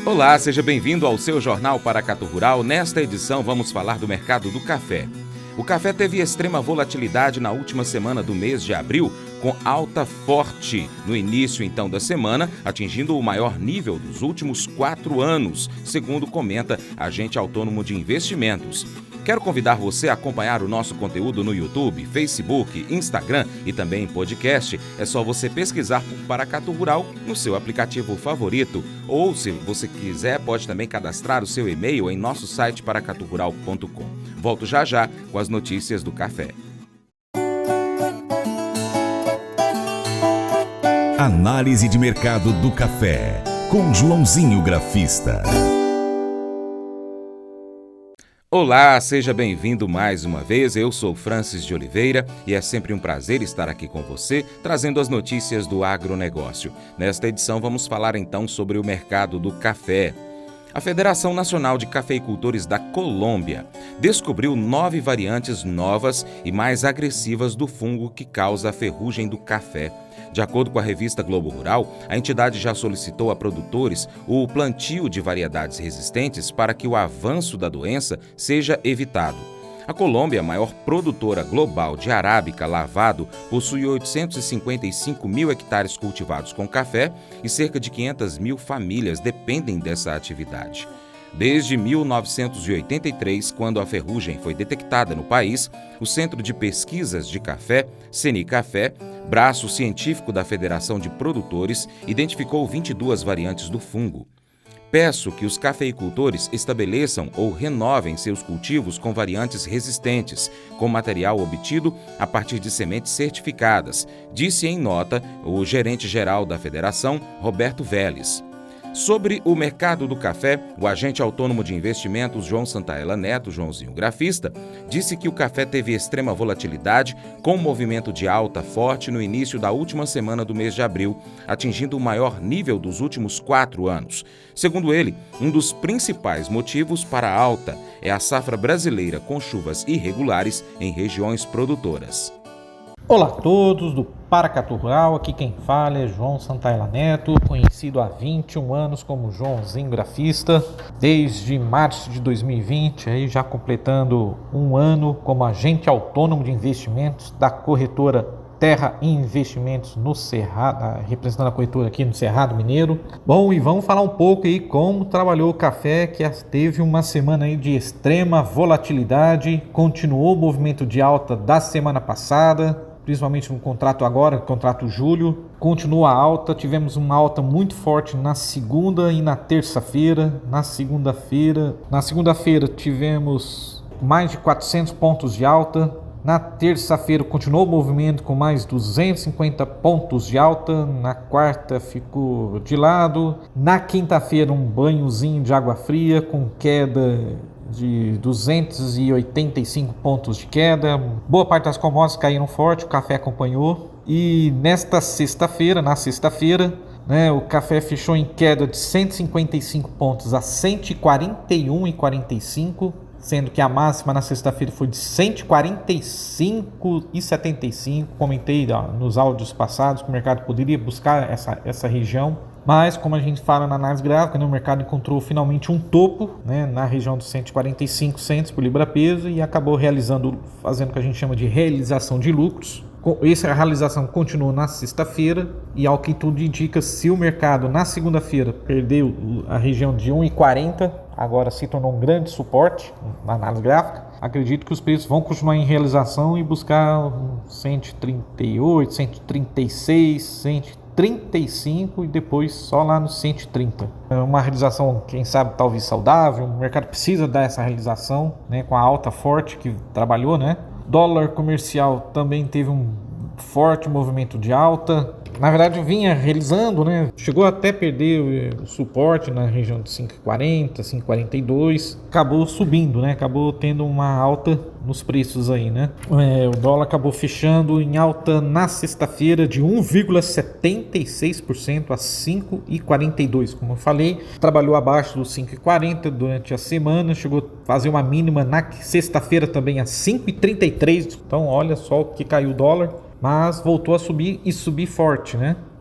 Olá, seja bem-vindo ao seu Jornal Paracatu Rural. Nesta edição vamos falar do mercado do café. O café teve extrema volatilidade na última semana do mês de abril, com alta forte no início então da semana, atingindo o maior nível dos últimos 4 anos, segundo comenta agente autônomo de investimentos. Quero convidar você a acompanhar o nosso conteúdo no YouTube, Facebook, Instagram e também em podcast. É só você pesquisar por Paracatu Rural no seu aplicativo favorito. Ou, se você quiser, pode também cadastrar o seu e-mail em nosso site paracaturural.com. Volto já com as notícias do café. Análise de mercado do café, com Joãozinho Grafista. Olá, seja bem-vindo mais uma vez. Eu sou Francis de Oliveira e é sempre um prazer estar aqui com você, trazendo as notícias do agronegócio. Nesta edição vamos falar então sobre o mercado do café. A Federação Nacional de Cafeicultores da Colômbia descobriu 9 variantes novas e mais agressivas do fungo que causa a ferrugem do café. De acordo com a revista Globo Rural, a entidade já solicitou a produtores o plantio de variedades resistentes para que o avanço da doença seja evitado. A Colômbia, a maior produtora global de arábica lavado, possui 855 mil hectares cultivados com café e cerca de 500 mil famílias dependem dessa atividade. Desde 1983, quando a ferrugem foi detectada no país, o Centro de Pesquisas de Café, CNICafé, braço científico da Federação de Produtores, identificou 22 variantes do fungo. Peço que os cafeicultores estabeleçam ou renovem seus cultivos com variantes resistentes, com material obtido a partir de sementes certificadas, disse em nota o gerente-geral da Federação, Roberto Vélez. Sobre o mercado do café, o agente autônomo de investimentos João Santaella Neto, Joãozinho Grafista, disse que o café teve extrema volatilidade, com um movimento de alta forte no início da última semana do mês de abril, atingindo o maior nível dos últimos 4 anos. Segundo ele, um dos principais motivos para a alta é a safra brasileira com chuvas irregulares em regiões produtoras. Olá a todos do Paracatu Rural, aqui quem fala é João Santaella Neto, conhecido há 21 anos como Joãozinho Grafista, desde março de 2020, aí já completando um ano como agente autônomo de investimentos da corretora Terra Investimentos no Cerrado, representando a corretora aqui no Cerrado Mineiro. Bom, e vamos falar um pouco aí como trabalhou o café, que teve uma semana aí de extrema volatilidade, continuou o movimento de alta da semana passada, principalmente no contrato agora, contrato julho, continua alta. Tivemos uma alta muito forte na segunda e na terça-feira. Na segunda-feira tivemos mais de 400 pontos de alta. Na terça-feira continuou o movimento com mais 250 pontos de alta. Na quarta ficou de lado. Na quinta-feira um banhozinho de água fria com queda de 285 pontos de queda. Boa parte das commodities caíram forte, o café acompanhou. E na sexta-feira, o café fechou em queda de 155 pontos a 141,45, sendo que a máxima na sexta-feira foi de 145,75. Comentei nos áudios passados que o mercado poderia buscar essa região. Mas, como a gente fala na análise gráfica, o mercado encontrou finalmente um topo, na região dos 145 centos por libra-peso e acabou fazendo o que a gente chama de realização de lucros. Essa realização continuou na sexta-feira e, ao que tudo indica, se o mercado na segunda-feira perdeu a região de 1,40, agora se tornou um grande suporte na análise gráfica, acredito que os preços vão continuar em realização e buscar 138, 136, 135 e depois só lá no 130. É uma realização, quem sabe, talvez saudável. O mercado precisa dar essa realização, com a alta forte que trabalhou, Dólar comercial também teve um forte movimento de alta. Na verdade, vinha realizando, chegou até perder o suporte na região de 5,40, 5,42. Acabou subindo, Acabou tendo uma alta nos preços aí, O dólar acabou fechando em alta na sexta-feira de 1,76% a 5,42. Como eu falei, trabalhou abaixo dos 5,40 durante a semana, chegou a fazer uma mínima na sexta-feira também a 5,33. Então, olha só o que caiu o dólar. Mas voltou a subir e subir forte,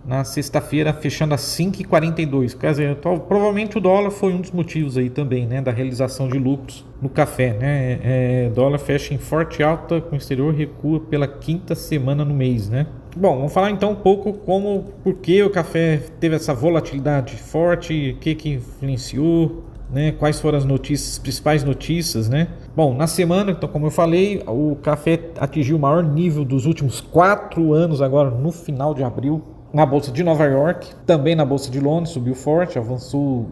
na sexta-feira, fechando a 5,42. Quer dizer, provavelmente o dólar foi um dos motivos aí também, né, da realização de lucros no café, né? Dólar fecha em forte alta, com o exterior recua pela quinta semana no mês, né? Bom, vamos falar então um pouco por que o café teve essa volatilidade forte, o que influenciou, né? Quais foram as principais notícias, né? Bom, na semana, então, como eu falei, o café atingiu o maior nível dos últimos 4 anos agora no final de abril, na Bolsa de Nova York, também na Bolsa de Londres, subiu forte, avançou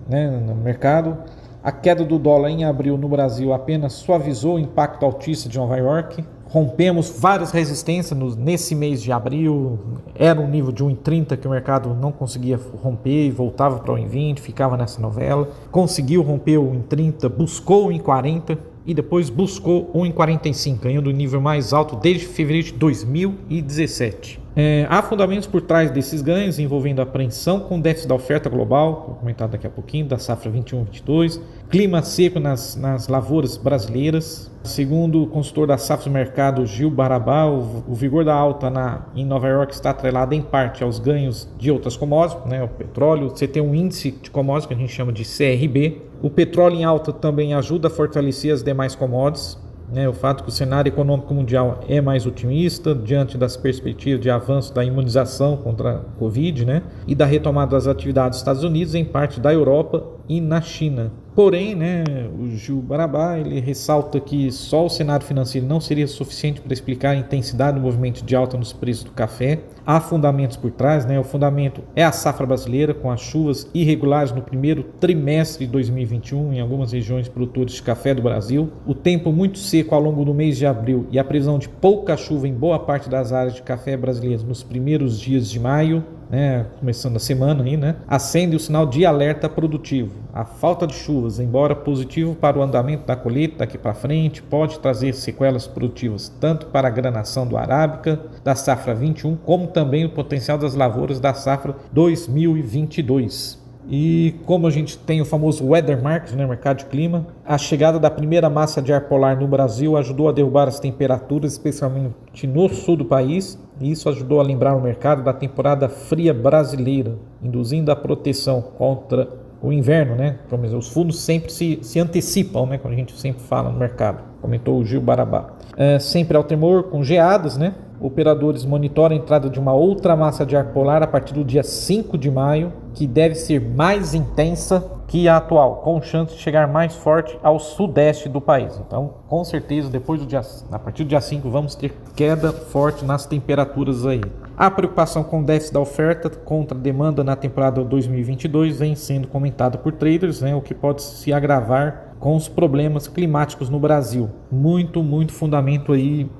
no mercado. A queda do dólar em abril no Brasil apenas suavizou o impacto altista de Nova York. Rompemos várias resistências nesse mês de abril. Era um nível de 1,30 que o mercado não conseguia romper e voltava para o 1,20, ficava nessa novela. Conseguiu romper o 1,30, buscou o 1,40 e depois buscou o 1,45, ganhando o nível mais alto desde fevereiro de 2017. Há fundamentos por trás desses ganhos, envolvendo a apreensão com déficit da oferta global, vou comentar daqui a pouquinho, da safra 21-22, clima seco nas lavouras brasileiras. Segundo o consultor da safra do mercado, Gil Barabá, o vigor da alta em Nova York está atrelado em parte aos ganhos de outras commodities, né, o petróleo. Você tem um índice de commodities que a gente chama de CRB. O petróleo em alta também ajuda a fortalecer as demais commodities. O fato que o cenário econômico mundial é mais otimista diante das perspectivas de avanço da imunização contra a Covid, e da retomada das atividades dos Estados Unidos, em parte da Europa e na China. Porém, o Gil Barabá ele ressalta que só o cenário financeiro não seria suficiente para explicar a intensidade do movimento de alta nos preços do café. Há fundamentos por trás, o fundamento é a safra brasileira, com as chuvas irregulares no primeiro trimestre de 2021 em algumas regiões produtoras de café do Brasil, o tempo muito seco ao longo do mês de abril e a previsão de pouca chuva em boa parte das áreas de café brasileiras nos primeiros dias de maio, começando a semana aí, acende o sinal de alerta produtivo. A falta de chuvas, embora positivo para o andamento da colheita daqui para frente, pode trazer sequelas produtivas tanto para a granação do arábica da safra 21, como também o potencial das lavouras da safra 2022. E como a gente tem o famoso Weather Market, mercado de clima, a chegada da primeira massa de ar polar no Brasil ajudou a derrubar as temperaturas, especialmente no sul do país, e isso ajudou a lembrar o mercado da temporada fria brasileira, induzindo a proteção contra o inverno, Os fundos sempre se antecipam, quando a gente sempre fala no mercado, comentou o Gil Barabá. Sempre ao temor, com geadas, Operadores monitoram a entrada de uma outra massa de ar polar a partir do dia 5 de maio, que deve ser mais intensa que a atual, com chance de chegar mais forte ao sudeste do país. Então, com certeza, a partir do dia 5, vamos ter queda forte nas temperaturas aí. A preocupação com o déficit da oferta contra a demanda na temporada 2022 vem sendo comentada por traders, o que pode se agravar com os problemas climáticos no Brasil. Muito fundamento aí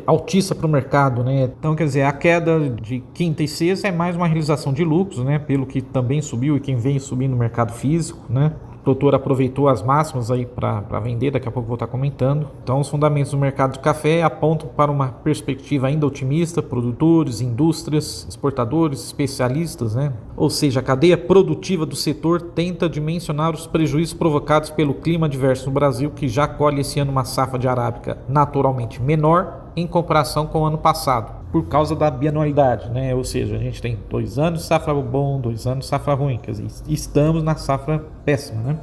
altista para o mercado, Então, quer dizer, a queda de quinta e sexta é mais uma realização de lucros, pelo que também subiu e quem vem subindo no mercado físico, O produtor aproveitou as máximas aí para vender, daqui a pouco vou estar comentando. Então, os fundamentos do mercado de café apontam para uma perspectiva ainda otimista, produtores, indústrias, exportadores, especialistas, Ou seja, a cadeia produtiva do setor tenta dimensionar os prejuízos provocados pelo clima adverso no Brasil, que já colhe esse ano uma safra de arábica naturalmente menor em comparação com o ano passado, por causa da bianualidade, Ou seja, a gente tem 2 anos de safra bom, 2 anos de safra ruim, quer dizer, estamos na safra péssima,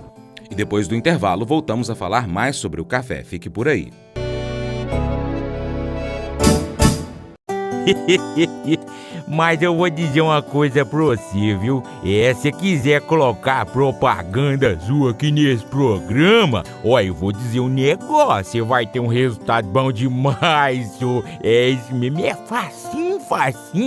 E depois do intervalo voltamos a falar mais sobre o café. Fique por aí. Mas eu vou dizer uma coisa pra você, viu? Se quiser colocar propaganda sua aqui nesse programa, eu vou dizer um negócio, você vai ter um resultado bom demais, senhor. Isso mesmo, é facinho,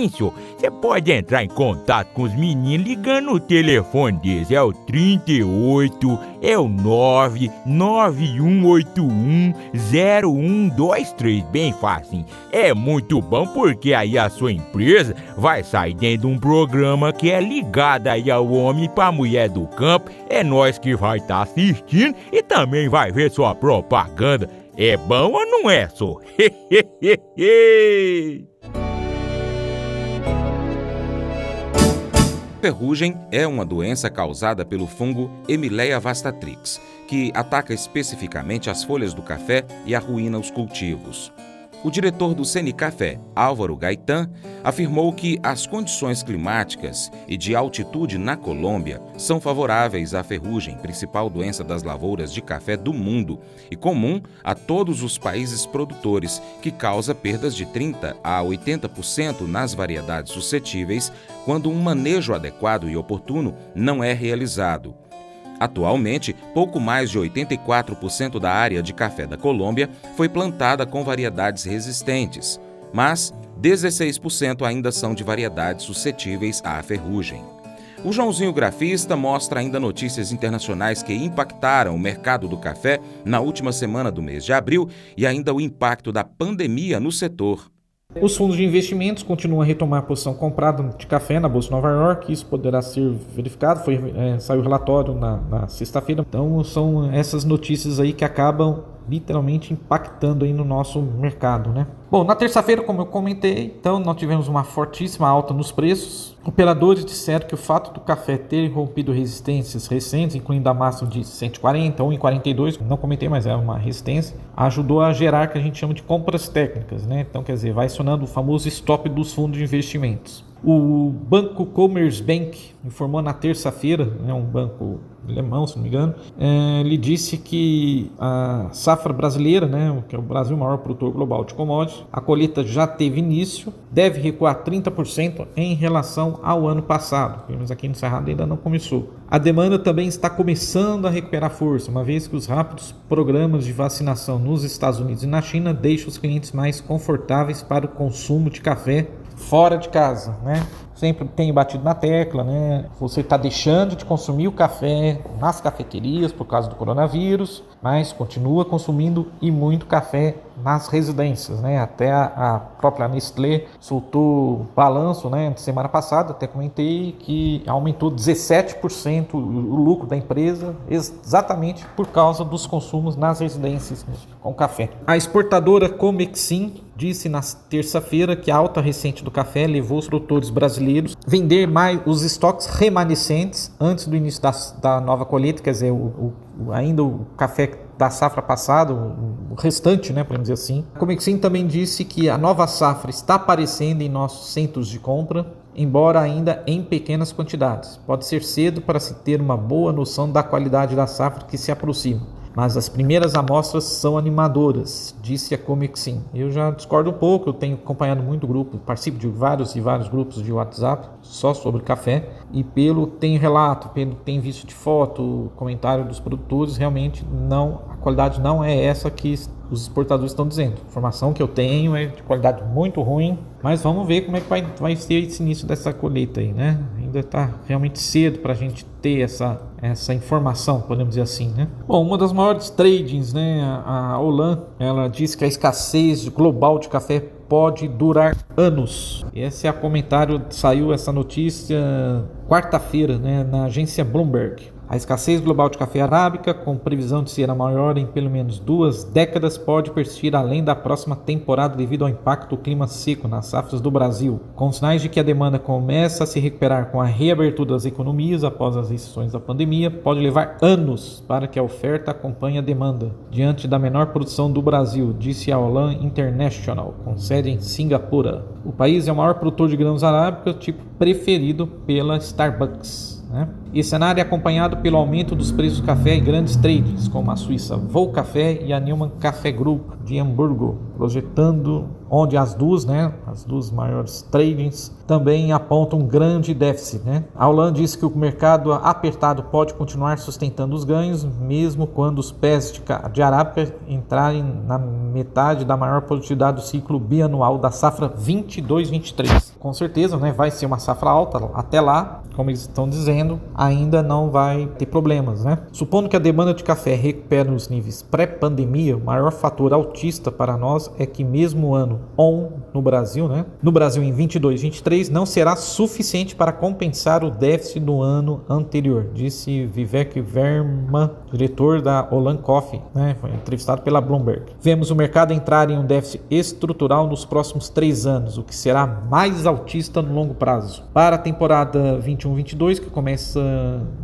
senhor. Você pode entrar em contato com os meninos ligando o telefone deles, é o 38, é o 991810123, bem facinho. É muito bom porque aí a sua empresa vai sair dentro de um programa que é ligado aí ao homem pra mulher do campo. É nós que vai estar assistindo e também vai ver sua propaganda. É bom ou não é, só? Ferrugem é uma doença causada pelo fungo Emileia vastatrix, que ataca especificamente as folhas do café e arruína os cultivos. O diretor do Senicafé, Álvaro Gaetan, afirmou que as condições climáticas e de altitude na Colômbia são favoráveis à ferrugem, principal doença das lavouras de café do mundo e comum a todos os países produtores, que causa perdas de 30% a 80% nas variedades suscetíveis quando um manejo adequado e oportuno não é realizado. Atualmente, pouco mais de 84% da área de café da Colômbia foi plantada com variedades resistentes, mas 16% ainda são de variedades suscetíveis à ferrugem. O Joãozinho Grafista mostra ainda notícias internacionais que impactaram o mercado do café na última semana do mês de abril e ainda o impacto da pandemia no setor. Os fundos de investimentos continuam a retomar a posição comprada de café na Bolsa de Nova York. Isso poderá ser verificado. Saiu o relatório na sexta-feira. Então são essas notícias aí que acabam literalmente impactando aí no nosso mercado, né? Bom, na terça-feira, como eu comentei, então nós tivemos uma fortíssima alta nos preços. Operadores disseram que o fato do café ter rompido resistências recentes, incluindo a máxima de 140 ou 1,42, não comentei, mas é uma resistência, ajudou a gerar o que a gente chama de compras técnicas, né? Então, quer dizer, vai acionando o famoso stop dos fundos de investimentos. O Banco Commerzbank informou na terça-feira, um banco alemão, se não me engano, ele disse que a safra brasileira, que é o Brasil, o maior produtor global de commodities, a colheita já teve início, deve recuar 30% em relação ao ano passado, pelo menos aqui no Cerrado ainda não começou. A demanda também está começando a recuperar força, uma vez que os rápidos programas de vacinação nos Estados Unidos e na China deixam os clientes mais confortáveis para o consumo de café fora de casa, né? Sempre tenho batido na tecla, né? Você está deixando de consumir o café nas cafeterias por causa do coronavírus, mas continua consumindo e muito café nas residências, né? Até a própria Nestlé soltou balanço, né? Semana passada, até comentei que aumentou 17% o lucro da empresa, exatamente por causa dos consumos nas residências com café. A exportadora Comexim disse na terça-feira que a alta recente do café levou os produtores brasileiros a vender mais os estoques remanescentes antes do início da nova colheita, quer dizer, ainda o café da safra passada, o restante, né, podemos dizer assim. A Comexim também disse que a nova safra está aparecendo em nossos centros de compra, embora ainda em pequenas quantidades. Pode ser cedo para se ter uma boa noção da qualidade da safra que se aproxima, mas as primeiras amostras são animadoras, disse a Comexim. Eu já discordo um pouco, eu tenho acompanhado muito grupo, participo de vários grupos de WhatsApp só sobre café, e tenho relato, tenho visto de foto, comentário dos produtores, realmente a qualidade não é essa que os exportadores estão dizendo. A informação que eu tenho é de qualidade muito ruim, mas vamos ver como é que vai ser esse início dessa colheita aí, né? Ainda está realmente cedo para a gente ter essa informação, podemos dizer assim, né? Bom, uma das maiores tradings, né, a Olam, ela diz que a escassez global de café pode durar anos. Esse é o comentário, saiu essa notícia quarta-feira, né, na agência Bloomberg. A escassez global de café arábica, com previsão de ser a maior em pelo menos 2 décadas, pode persistir além da próxima temporada devido ao impacto do clima seco nas safras do Brasil. Com sinais de que a demanda começa a se recuperar com a reabertura das economias após as restrições da pandemia, pode levar anos para que a oferta acompanhe a demanda. Diante da menor produção do Brasil, disse a Olam International, com sede em Singapura. O país é o maior produtor de grãos arábicos, tipo preferido pela Starbucks. Esse cenário é acompanhado pelo aumento dos preços do café em grandes tradings, como a Suíça Vol Café e a Newman Café Group de Hamburgo, projetando onde as duas maiores tradings também apontam um grande déficit, né? A Olam disse que o mercado apertado pode continuar sustentando os ganhos, mesmo quando os pés de arábica entrarem na metade da maior produtividade do ciclo bianual da safra 22-23. Com certeza, né, vai ser uma safra alta até lá, como eles estão dizendo, ainda não vai ter problemas, né? Supondo que a demanda de café recupere nos níveis pré-pandemia, o maior fator altista para nós é que mesmo o ano no Brasil, né? No Brasil em 22-23 não será suficiente para compensar o déficit do ano anterior, disse Vivek Verma, diretor da Olam Coffee, né? Foi entrevistado pela Bloomberg. Vemos o mercado entrar em um déficit estrutural nos próximos 3 anos, o que será mais altista no longo prazo. Para a temporada 21-22, que começa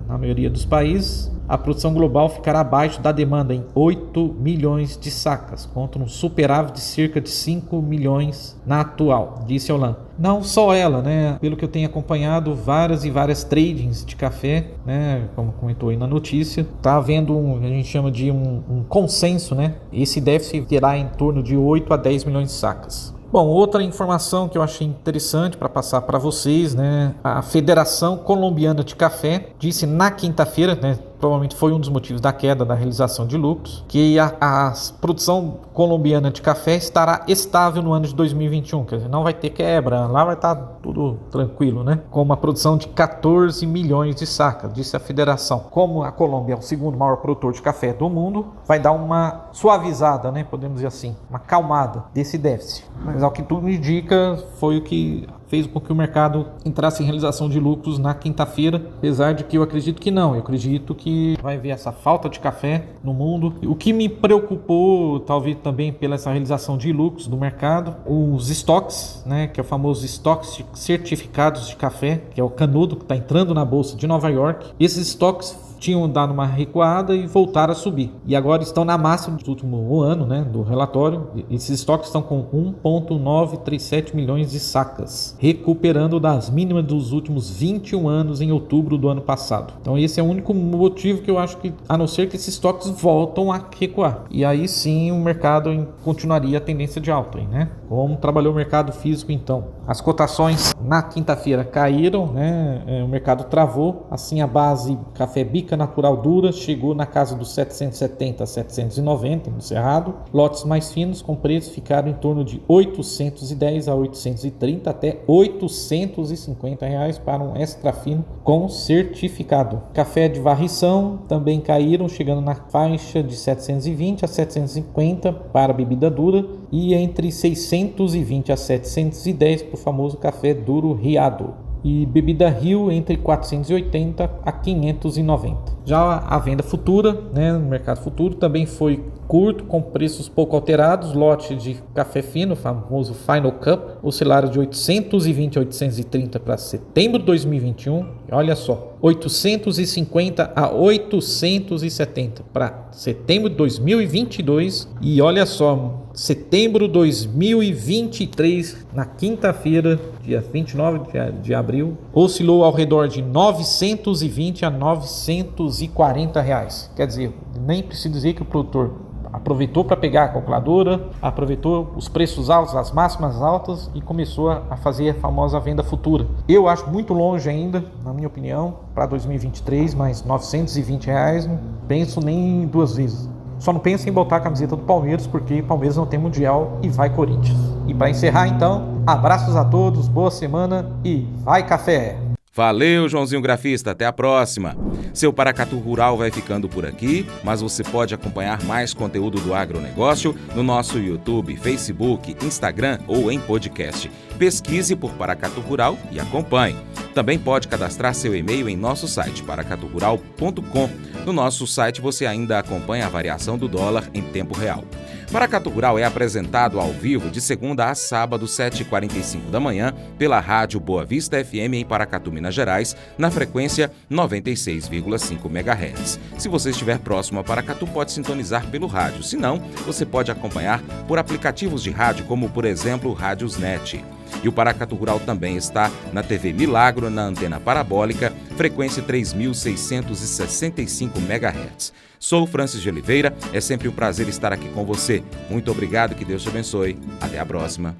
na maioria dos países, a produção global ficará abaixo da demanda em 8 milhões de sacas, contra um superávit de cerca de 5 milhões na atual, disse Hollande. Não só ela, né? Pelo que eu tenho acompanhado, várias e várias tradings de café, né? Como comentou aí na notícia, tá havendo a gente chama de um consenso, né? Esse déficit terá em torno de 8 a 10 milhões de sacas. Bom, outra informação que eu achei interessante para passar para vocês, né? A Federação Colombiana de Café disse na quinta-feira, né? Provavelmente foi um dos motivos da queda da realização de lucros, que a produção colombiana de café estará estável no ano de 2021, quer dizer, não vai ter quebra, lá vai estar tudo tranquilo, né? Com uma produção de 14 milhões de sacas, disse a federação. Como a Colômbia é o segundo maior produtor de café do mundo, vai dar uma suavizada, né? Podemos dizer assim, uma acalmada desse déficit. Mas ao que tudo indica, foi o que fez com que o mercado entrasse em realização de lucros na quinta-feira, apesar de que eu acredito que não. Eu acredito que vai haver essa falta de café no mundo. O que me preocupou, talvez também pela essa realização de lucros do mercado, os estoques, né, que é o famoso estoques certificados de café, que é o canudo que está entrando na bolsa de Nova York. Esses estoques tinham dado uma recuada e voltaram a subir. E agora estão na máxima do último ano, né, do relatório. Esses estoques estão com 1,937 milhões de sacas, recuperando das mínimas dos últimos 21 anos em outubro do ano passado. Então esse é o único motivo que eu acho que, a não ser que esses estoques voltam a recuar. E aí sim o mercado continuaria a tendência de alta, né? Como trabalhou o mercado físico então? As cotações na quinta-feira caíram, né? O mercado travou, assim a base café bica natural dura chegou na casa dos 770 a 790 no cerrado. Lotes mais finos com preços ficaram em torno de 810 a 830 até 850 reais para um extra fino com certificado. Café de varrição também caíram, chegando na faixa de 720 a 750 para bebida dura e entre 620 a 710 para o famoso café duro riado. E bebida Rio entre 480 a 590. Já a venda futura, né, no mercado futuro, também foi curto, com preços pouco alterados. Lote de café fino, o famoso Final Cup, oscilaram de 820 a 830 para setembro de 2021. Olha só, 850 a 870 para setembro de 2022. E olha só, setembro de 2023, na quinta-feira, dia 29 de abril, oscilou ao redor de 920 a 940 reais. Quer dizer, nem preciso dizer que o produtor aproveitou para pegar a calculadora, aproveitou os preços altos, as máximas altas e começou a fazer a famosa venda futura. Eu acho muito longe ainda, na minha opinião, para 2023, mas 920 reais, não penso nem duas vezes. Só não penso em botar a camiseta do Palmeiras, porque Palmeiras não tem Mundial e vai Corinthians. E para encerrar então, abraços a todos, boa semana e vai café! Valeu, Joãozinho Grafista, até a próxima. Seu Paracatu Rural vai ficando por aqui, mas você pode acompanhar mais conteúdo do agronegócio no nosso YouTube, Facebook, Instagram ou em podcast. Pesquise por Paracatu Rural e acompanhe. Também pode cadastrar seu e-mail em nosso site, paracaturural.com. No nosso site você ainda acompanha a variação do dólar em tempo real. Paracatu Rural é apresentado ao vivo de segunda a sábado, 7h45 da manhã, pela Rádio Boa Vista FM em Paracatu, Minas Gerais, na frequência 96,5 MHz. Se você estiver próximo a Paracatu, pode sintonizar pelo rádio. Se não, você pode acompanhar por aplicativos de rádio, como, por exemplo, Rádiosnet. E o Paracatu Rural também está na TV Milagro, na antena parabólica, frequência 3.665 MHz. Sou Francis de Oliveira, é sempre um prazer estar aqui com você. Muito obrigado, que Deus te abençoe. Até a próxima.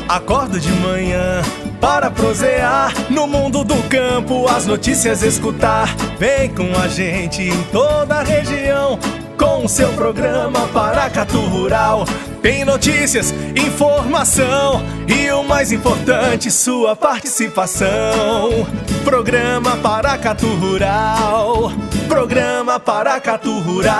Acordo de manhã para prosear no mundo do campo, as notícias escutar. Vem com a gente em toda a região com o seu programa Paracatu Rural. Tem notícias, informação e o mais importante, sua participação. Programa Paracatu Rural. Programa Paracatu Rural.